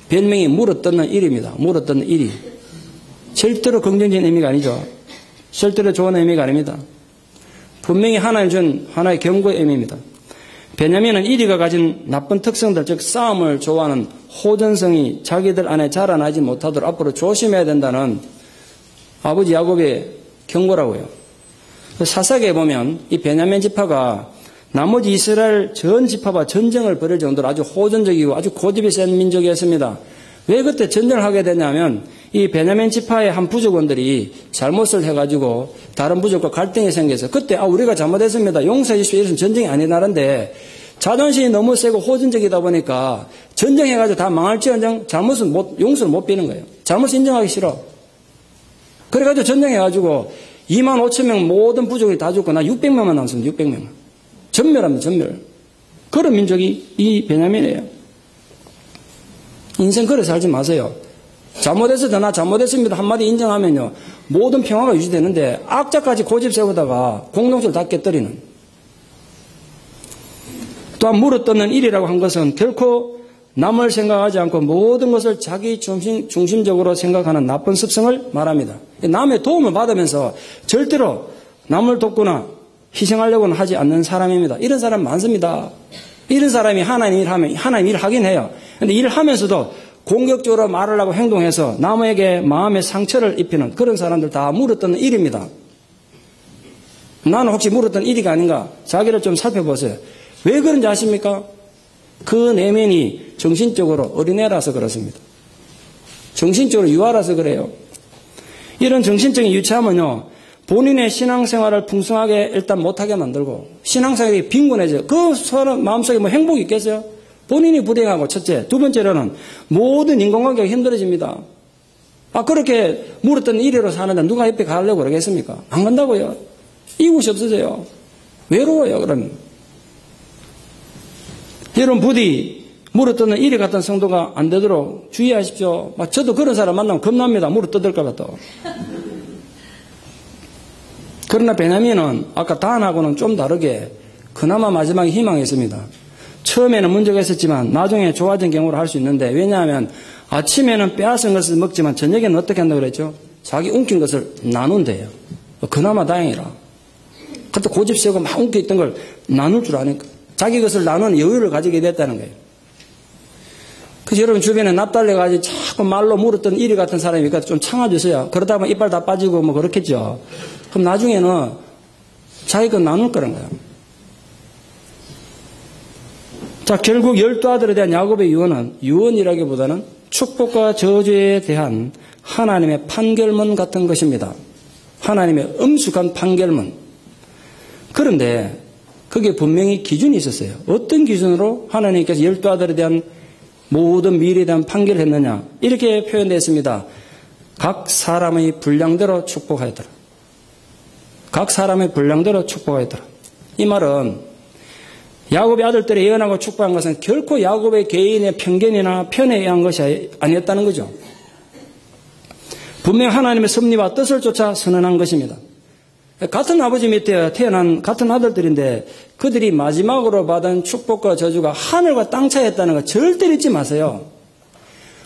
별명이 물어뜯는 일입니다. 물어뜯는 일이. 절대로 긍정적인 의미가 아니죠. 절대로 좋은 의미가 아닙니다. 분명히 하나님 준 하나의 경고의 의미입니다. 베냐민은 이리가 가진 나쁜 특성들, 즉 싸움을 좋아하는 호전성이 자기들 안에 자라나지 못하도록 앞으로 조심해야 된다는 아버지 야곱의 경고라고요. 사사기에 보면 이 베냐민 지파가 나머지 이스라엘 전 지파와 전쟁을 벌일 정도로 아주 호전적이고 아주 고집이 센 민족이었습니다. 왜 그때 전쟁을 하게 되냐면 이 베냐민 지파의 한 부족원들이 잘못을 해가지고 다른 부족과 갈등이 생겨서 그때 우리가 잘못했습니다. 용서해 주십시오. 이래서 전쟁이 아닌 나라인데 자존심이 너무 세고 호전적이다 보니까 전쟁해가지고 다 망할지언정 잘못은 용서를 못 비는 거예요. 잘못 인정하기 싫어. 그래가지고 전쟁해가지고 25,000명 모든 부족이 다 죽고 나 600명만 남습니다. 600명. 전멸합니다. 전멸. 그런 민족이 이 베냐민이에요. 인생 그래 살지 마세요. 잘못했어도 나 잘못했습니다. 한마디 인정하면요. 모든 평화가 유지되는데 악자까지 고집 세우다가 공동체를 다 깨뜨리는. 또한 물어뜯는 일이라고 한 것은 결코 남을 생각하지 않고 모든 것을 자기 중심적으로 생각하는 나쁜 습성을 말합니다. 남의 도움을 받으면서 절대로 남을 돕거나 희생하려고는 하지 않는 사람입니다. 이런 사람 많습니다. 이런 사람이 하나님 일하면 하나님 일 하긴 해요. 그런데 일을 하면서도 공격적으로 말을 하고 행동해서 남에게 마음의 상처를 입히는 그런 사람들 다 물어뜯는 일입니다. 나는 혹시 물어뜯는 일이가 아닌가? 자기를 좀 살펴보세요. 왜 그런지 아십니까? 그 내면이 정신적으로 어린애라서 그렇습니다. 정신적으로 유아라서 그래요. 이런 정신적인 유치하면요. 본인의 신앙생활을 풍성하게 일단 못하게 만들고 신앙생활이 빈곤해져요. 그 사람 마음속에 뭐 행복이 있겠어요? 본인이 불행하고 첫째. 두 번째로는 모든 인간관계가 힘들어집니다. 그렇게 물었던 일회로 사는데 누가 옆에 가려고 그러겠습니까? 안 간다고요. 이웃이 없어져요. 외로워요. 그러면. 여러분 부디 물어뜯는 일이 같은 성도가 안 되도록 주의하십시오. 저도 그런 사람 만나면 겁납니다. 물어뜯을까 봐 또. 그러나 베냐민은 아까 단하고는 좀 다르게 그나마 마지막에 희망이 있습니다. 처음에는 문제가 있었지만 나중에 좋아진 경우를 할 수 있는데 왜냐하면 아침에는 빼앗은 것을 먹지만 저녁에는 어떻게 한다고 그랬죠? 자기 움킨 것을 나눈대요. 그나마 다행이라. 그때 고집 세우고 막 움켜있던 걸 나눌 줄 아니까. 자기 것을 나누는 여유를 가지게 됐다는 거예요. 그래서 여러분 주변에 납달려가지고 자꾸 말로 물었던 이리 같은 사람이 좀 참아주세요. 그러다 보면 이빨 다 빠지고 뭐 그렇겠죠. 그럼 나중에는 자기 것 나눌 거란 거예요. 자, 결국 12아들에 대한 야곱의 유언은 유언이라기보다는 축복과 저주에 대한 하나님의 판결문 같은 것입니다. 하나님의 엄숙한 판결문. 그런데 그게 분명히 기준이 있었어요. 어떤 기준으로 하나님께서 12아들에 대한 모든 미래에 대한 판결을 했느냐. 이렇게 표현되어 있습니다. 각 사람의 분량대로 축복하였더라. 각 사람의 분량대로 축복하였더라. 이 말은 야곱의 아들들이 예언하고 축복한 것은 결코 야곱의 개인의 편견이나 편에 의한 것이 아니었다는 거죠. 분명 하나님의 섭리와 뜻을 쫓아 선언한 것입니다. 같은 아버지 밑에 태어난 같은 아들들인데 그들이 마지막으로 받은 축복과 저주가 하늘과 땅 차이였다는 거 절대 잊지 마세요.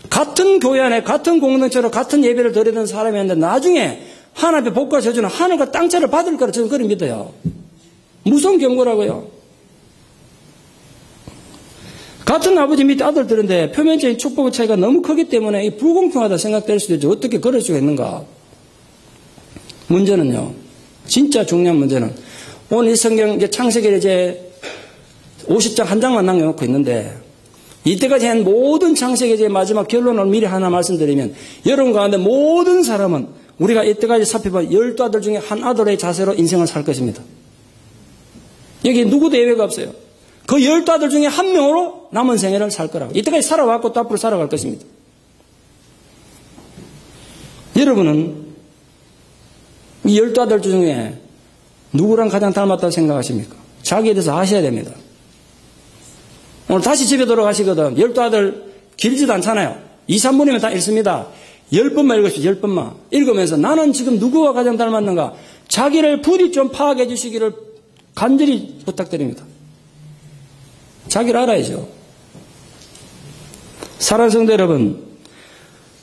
같은 교회 안에 같은 공동체로 같은 예배를 드리는 사람이었는데 나중에 하나님의 복과 저주는 하늘과 땅 차이를 받을 거라 저는 그걸 믿어요. 무서운 경고라고요. 같은 아버지 밑에 아들들인데 표면적인 축복의 차이가 너무 크기 때문에 이 불공평하다 생각될 수도 있죠. 어떻게 그럴 수가 있는가? 문제는요. 진짜 중요한 문제는 오늘 이 성경 창세기 이제 50장 한 장만 남겨놓고 있는데 이때까지 한 모든 창세기의 마지막 결론을 미리 하나 말씀드리면 여러분 가운데 모든 사람은 우리가 이때까지 살펴본 12아들 중에 한 아들의 자세로 인생을 살 것입니다. 여기 누구도 예외가 없어요. 그 12아들 중에 한 명으로 남은 생애를 살 거라고. 이때까지 살아왔고 또 앞으로 살아갈 것입니다. 여러분은 이 12아들 중에 누구랑 가장 닮았다고 생각하십니까? 자기에 대해서 아셔야 됩니다. 오늘 다시 집에 돌아가시거든. 12아들 길지도 않잖아요. 2, 3분이면 다 읽습니다. 10번만 읽으십시오. 10번만. 읽으면서 나는 지금 누구와 가장 닮았는가? 자기를 부디 좀 파악해 주시기를 간절히 부탁드립니다. 자기를 알아야죠. 사랑하는 성도 여러분,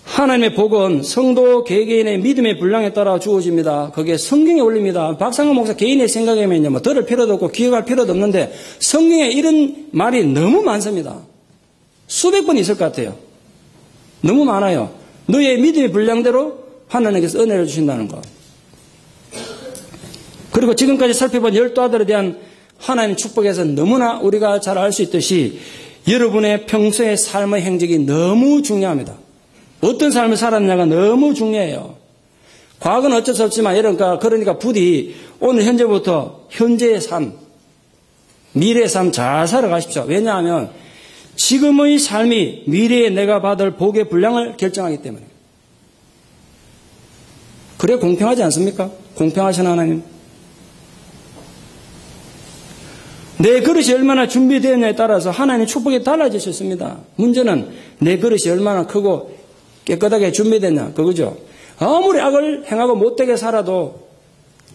하나님의 복은 성도 개개인의 믿음의 분량에 따라 주어집니다. 그게 성경에 올립니다. 박상호 목사 개인의 생각이면요, 뭐 들을 필요도 없고 기억할 필요도 없는데 성경에 이런 말이 너무 많습니다. 수백 번 있을 것 같아요. 너무 많아요. 너의 믿음의 분량대로 하나님께서 은혜를 주신다는 거. 그리고 지금까지 살펴본 12아들에 대한 하나님의 축복에서 너무나 우리가 잘 알 수 있듯이 여러분의 평소의 삶의 행적이 너무 중요합니다. 어떤 삶을 살았느냐가 너무 중요해요. 과거는 어쩔 수 없지만 그러니까 부디 오늘 현재부터 현재의 삶, 미래의 삶 잘 살아가십시오. 왜냐하면 지금의 삶이 미래에 내가 받을 복의 분량을 결정하기 때문에. 그래 공평하지 않습니까? 공평하신 하나님. 내 그릇이 얼마나 준비되었냐에 따라서 하나님의 축복이 달라질 수 있습니다. 문제는 내 그릇이 얼마나 크고 깨끗하게 준비됐냐 그거죠. 아무리 악을 행하고 못되게 살아도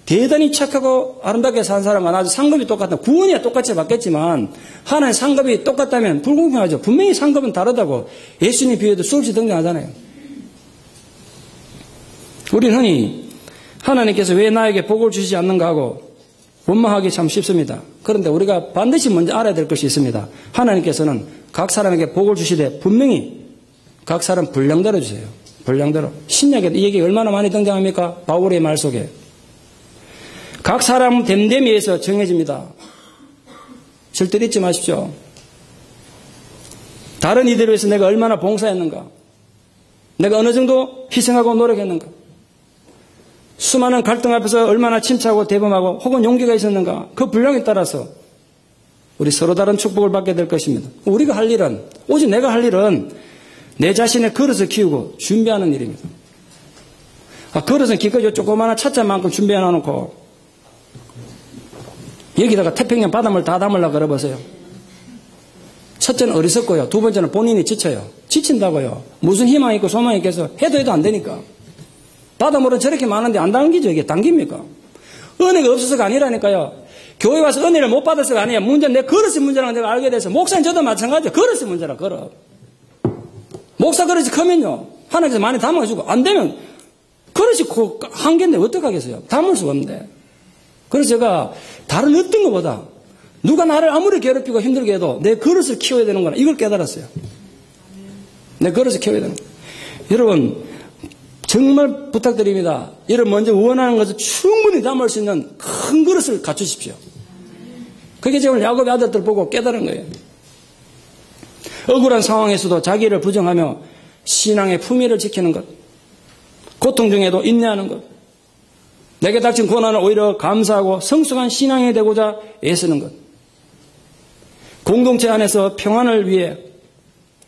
대단히 착하고 아름답게 산 사람은 아주 상급이 똑같다. 구원이야 똑같이 받겠지만 하나님 상급이 똑같다면 불공평하죠. 분명히 상급은 다르다고 예수님 비유에도 수없이 등장하잖아요. 우리는 흔히 하나님께서 왜 나에게 복을 주시지 않는가 하고 원망하기 참 쉽습니다. 그런데 우리가 반드시 먼저 알아야 될 것이 있습니다. 하나님께서는 각 사람에게 복을 주시되 분명히 각 사람 분량대로 주세요. 분량대로. 신약에 이 얘기가 얼마나 많이 등장합니까? 바울의 말 속에. 각 사람 됨됨이에서 정해집니다. 절대 잊지 마십시오. 다른 이들을 위해서 내가 얼마나 봉사했는가? 내가 어느 정도 희생하고 노력했는가? 수많은 갈등 앞에서 얼마나 침착하고 대범하고 혹은 용기가 있었는가? 그 분량에 따라서 우리 서로 다른 축복을 받게 될 것입니다. 우리가 할 일은, 오직 내가 할 일은 내 자신의 그릇을 키우고 준비하는 일입니다. 그릇은 기껏 조그마한 찻잔만큼 준비해 놔놓고 여기다가 태평양 바닷물 다 담으려고 그래보세요. 첫째는 어리석고요. 두 번째는 본인이 지쳐요. 지친다고요. 무슨 희망이 있고 소망이 있겠어. 해도 안 되니까. 바닷물은 저렇게 많은데 안 당기죠. 이게 당깁니까? 은혜가 없어서가 아니라니까요. 교회 와서 은혜를 못 받아서가 아니에요. 문제는 내 그릇의 문제라는 내가 알게 돼서. 목사님 저도 마찬가지예요. 그릇의 문제라 그릇. 목사 그릇이 크면요. 하나님께서 많이 담아주고 안 되면 그릇이 한계인데 어떡하겠어요. 담을 수가 없는데. 그래서 제가 다른 어떤 것보다 누가 나를 아무리 괴롭히고 힘들게 해도 내 그릇을 키워야 되는구나. 이걸 깨달았어요. 내 그릇을 키워야 되는 거예요. 여러분 정말 부탁드립니다. 여러분 먼저 원하는 것을 충분히 담을 수 있는 큰 그릇을 갖추십시오. 그게 지금 야곱의 아들들 보고 깨달은 거예요. 억울한 상황에서도 자기를 부정하며 신앙의 품위를 지키는 것. 고통 중에도 인내하는 것. 내게 닥친 고난을 오히려 감사하고 성숙한 신앙이 되고자 애쓰는 것. 공동체 안에서 평안을 위해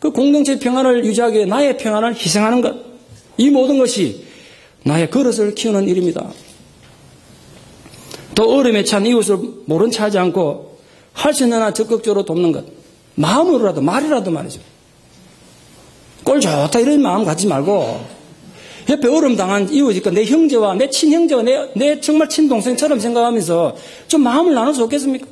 그 공동체의 평안을 유지하기 위해 나의 평안을 희생하는 것. 이 모든 것이 나의 그릇을 키우는 일입니다. 또 어려움에 찬 이웃을 모른 체 하지 않고 할 수 있는 한 적극적으로 돕는 것. 마음으로라도 말이라도 말이죠. 꼴 좋다 이런 마음 갖지 말고 옆에 어려움 당한 이웃이니까 내 형제와 내 친형제와 내 정말 친동생처럼 생각하면서 좀 마음을 나눠서 좋겠습니까?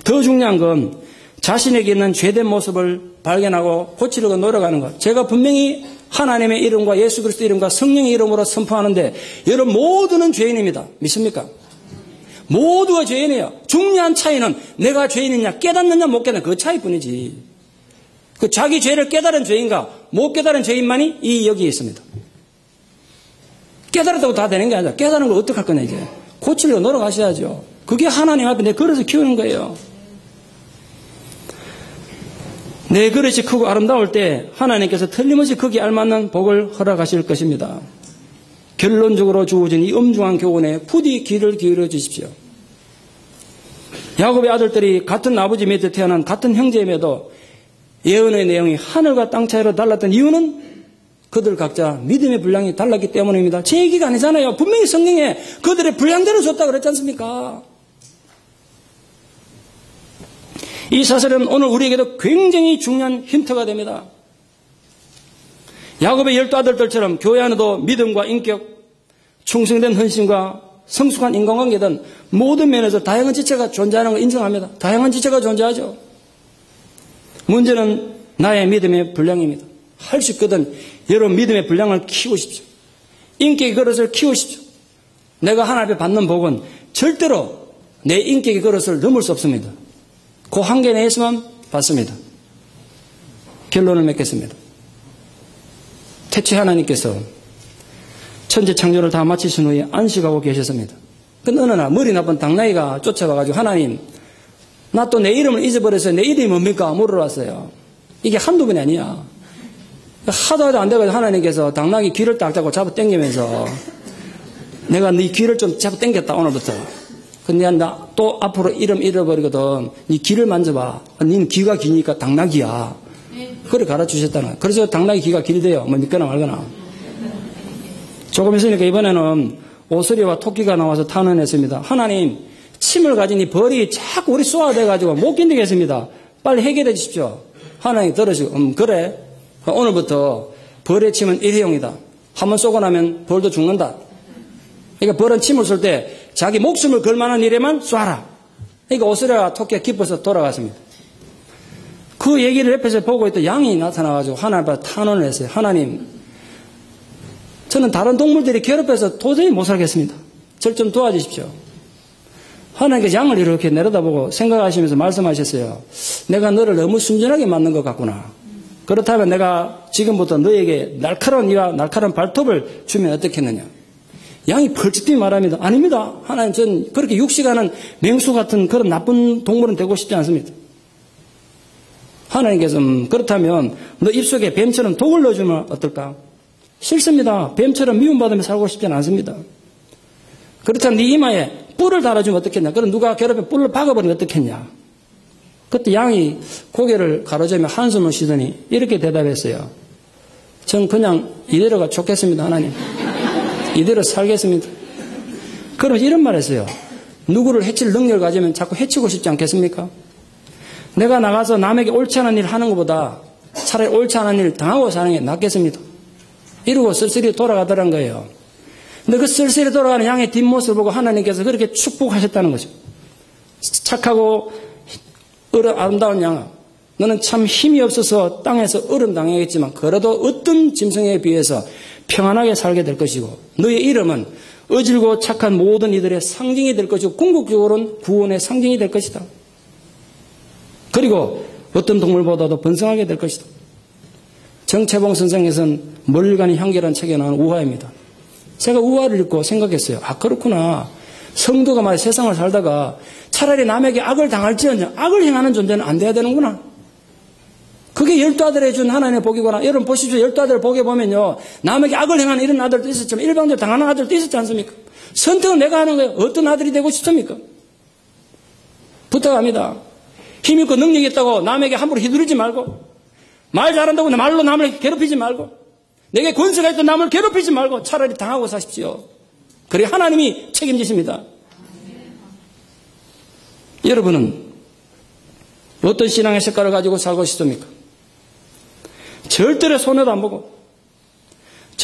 더 중요한 건 자신에게 있는 죄된 모습을 발견하고 고치려고 노력하는 것. 제가 분명히 하나님의 이름과 예수 그리스도 이름과 성령의 이름으로 선포하는데 여러분 모두는 죄인입니다. 믿습니까? 모두가 죄인이에요. 중요한 차이는 내가 죄인이냐 깨닫느냐 못 깨닫느냐 그 차이뿐이지. 그 자기 죄를 깨달은 죄인과 못 깨달은 죄인만이 여기에 있습니다. 깨달았다고 다 되는 게 아니라 깨달은 걸 어떻게 할 거냐 이제. 고치려고 노력하셔야죠. 그게 하나님 앞에 내 그릇을 키우는 거예요. 내 그릇이 크고 아름다울 때 하나님께서 틀림없이 거기에 알맞는 복을 허락하실 것입니다. 결론적으로 주어진 이 엄중한 교훈에 부디 귀를 기울여 주십시오. 야곱의 아들들이 같은 아버지 밑에 태어난 같은 형제임에도 예언의 내용이 하늘과 땅 차이로 달랐던 이유는 그들 각자 믿음의 분량이 달랐기 때문입니다. 제 얘기가 아니잖아요. 분명히 성경에 그들의 분량대로 줬다고 그랬지 않습니까? 이 사실은 오늘 우리에게도 굉장히 중요한 힌트가 됩니다. 야곱의 12아들들처럼 교회 안에도 믿음과 인격, 충성된 헌신과 성숙한 인간관계 등 모든 면에서 다양한 지체가 존재하는 걸 인정합니다. 다양한 지체가 존재하죠. 문제는 나의 믿음의 분량입니다. 할 수 있거든 여러분 믿음의 분량을 키우십시오. 인격의 그릇을 키우십시오. 내가 하나님 앞에 받는 복은 절대로 내 인격의 그릇을 넘을 수 없습니다. 그 한계 내에서만 받습니다. 결론을 맺겠습니다. 태초에 하나님께서 천지 창조를 다 마치신 후에 안식하고 계셨습니다. 근데 어느 날 머리 나쁜 당나귀가 쫓아와가지고 하나님 나 또 내 이름을 잊어버렸어요. 내 이름이 뭡니까? 물으러 왔어요. 이게 한두 번이 아니야. 하도 안 돼가지고 하나님께서 당나귀 귀를 딱 잡고 잡아 당기면서 내가 네 귀를 좀 잡아 당겼다 오늘부터. 근데 나 또 앞으로 이름 잃어버리거든. 네 귀를 만져봐. 너는 귀가 기니까 당나귀야. 그래 가르쳐주셨다는 거야. 그래서 당나귀 귀가 길대요. 뭐 믿거나 말거나. 조금 있으니까 이번에는 오스리와 토끼가 나와서 탄원했습니다. 하나님 침을 가진 이 벌이 자꾸 우리 쏘아대가지고 못 견디겠습니다. 빨리 해결해 주십시오. 하나님 들으시고 그래. 오늘부터 벌의 침은 일회용이다. 한번 쏘고 나면 벌도 죽는다. 그러니까 벌은 침을 쏠 때 자기 목숨을 걸 만한 일에만 쏴라. 그러니까 오스리와 토끼가 기뻐서 돌아갔습니다. 그 얘기를 옆에서 보고 있던 양이 나타나가지고 하나님 앞에 탄원을 했어요. 하나님 저는 다른 동물들이 괴롭혀서 도저히 못 살겠습니다. 저를 좀 도와주십시오. 하나님께서 양을 이렇게 내려다보고 생각하시면서 말씀하셨어요. 내가 너를 너무 순전하게 만든 것 같구나. 그렇다면 내가 지금부터 너에게 날카로운 이와 날카로운 발톱을 주면 어떻겠느냐. 양이 펄쩍 뛰며 말합니다. 아닙니다. 하나님 전 그렇게 육식하는 맹수 같은 그런 나쁜 동물은 되고 싶지 않습니다. 하나님께서 그렇다면 너 입속에 뱀처럼 독을 넣어주면 어떨까? 싫습니다. 뱀처럼 미움받으며 살고 싶지는 않습니다. 그렇다면 네 이마에 뿔을 달아주면 어떻겠냐? 그럼 누가 괴롭혀 뿔을 박아버리면 어떻겠냐? 그때 양이 고개를 가로저며 한숨을 쉬더니 이렇게 대답했어요. 전 그냥 이대로가 좋겠습니다. 하나님. 이대로 살겠습니다. 그럼 이런 말 했어요. 누구를 해칠 능력을 가지면 자꾸 해치고 싶지 않겠습니까? 내가 나가서 남에게 옳지 않은 일을 하는 것보다 차라리 옳지 않은 일을 당하고 사는 게 낫겠습니다. 이러고 쓸쓸히 돌아가더란 거예요. 근데 그 쓸쓸히 돌아가는 양의 뒷모습을 보고 하나님께서 그렇게 축복하셨다는 거죠. 착하고 아름다운 양아, 너는 참 힘이 없어서 땅에서 어름당하겠지만 그래도 어떤 짐승에 비해서 평안하게 살게 될 것이고 너의 이름은 어질고 착한 모든 이들의 상징이 될 것이고 궁극적으로는 구원의 상징이 될 것이다. 그리고 어떤 동물보다도 번성하게 될 것이다. 정채봉 선생에서는 멀리가는 향기라는 책에 나오는 우화입니다. 제가 우화를 읽고 생각했어요. 아 그렇구나. 성도가 말이야 세상을 살다가 차라리 남에게 악을 당할지언정 악을 행하는 존재는 안 돼야 되는구나. 그게 12아들에 준 하나님의 복이구나. 여러분 보시죠. 12아들 복에 보면요. 남에게 악을 행하는 이런 아들도 있었지만 일방적으로 당하는 아들도 있었지 않습니까? 선택은 내가 하는 거예요. 어떤 아들이 되고 싶습니까? 부탁합니다. 힘 있고 능력이 있다고 남에게 함부로 휘두르지 말고 말 잘한다고 말로 남을 괴롭히지 말고 내게 권세가 있다고 남을 괴롭히지 말고 차라리 당하고 사십시오. 그래 하나님이 책임지십니다. 여러분은 어떤 신앙의 색깔을 가지고 살고 싶습니까? 절대로 손해도 안 보고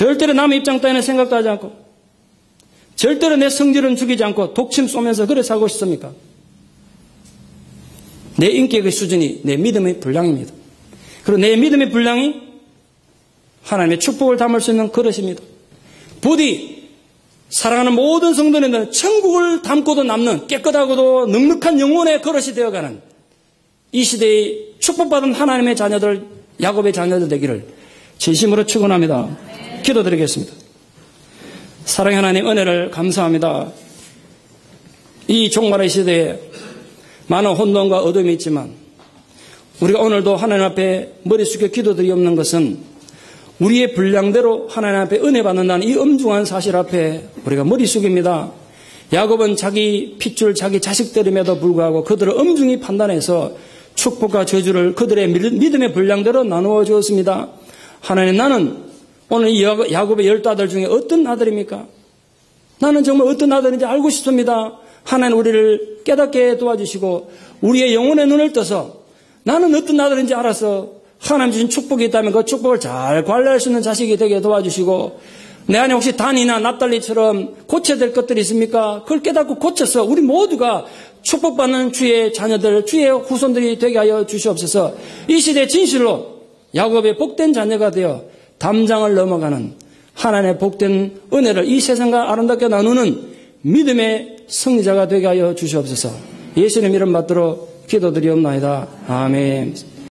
절대로 남의 입장 따위는 생각도 하지 않고 절대로 내 성질은 죽이지 않고 독침 쏘면서 그래 살고 싶습니까? 내 인격의 수준이 내 믿음의 분량입니다. 그리고 내 믿음의 분량이 하나님의 축복을 담을 수 있는 그릇입니다. 부디 사랑하는 모든 성도님들은 천국을 담고도 남는 깨끗하고도 넉넉한 영혼의 그릇이 되어가는 이 시대의 축복받은 하나님의 자녀들, 야곱의 자녀들 되기를 진심으로 축원합니다. 기도드리겠습니다. 사랑의 하나님 은혜를 감사합니다. 이 종말의 시대에 많은 혼돈과 어둠이 있지만 우리가 오늘도 하나님 앞에 머리 숙여 기도드리옵는 것은 우리의 분량대로 하나님 앞에 은혜 받는다는 이 엄중한 사실 앞에 우리가 머리 숙입니다. 야곱은 자기 핏줄 자기 자식들임에도 불구하고 그들을 엄중히 판단해서 축복과 저주를 그들의 믿음의 분량대로 나누어 주었습니다. 하나님, 나는 오늘 이 야곱의 12아들 중에 어떤 아들입니까? 나는 정말 어떤 아들인지 알고 싶습니다. 하나님, 우리를 깨닫게 도와주시고 우리의 영혼의 눈을 떠서 나는 어떤 아들인지 알아서 하나님 주신 축복이 있다면 그 축복을 잘 관리할 수 있는 자식이 되게 도와주시고, 내 안에 혹시 단이나 납달리처럼 고쳐야 될 것들이 있습니까? 그걸 깨닫고 고쳐서 우리 모두가 축복받는 주의 자녀들, 주의 후손들이 되게 하여 주시옵소서. 이 시대 진실로 야곱의 복된 자녀가 되어 담장을 넘어가는 하나님의 복된 은혜를 이 세상과 아름답게 나누는 믿음의 승리자가 되게 하여 주시옵소서. 예수님 이름 받들어 기도드리옵나이다. 아멘.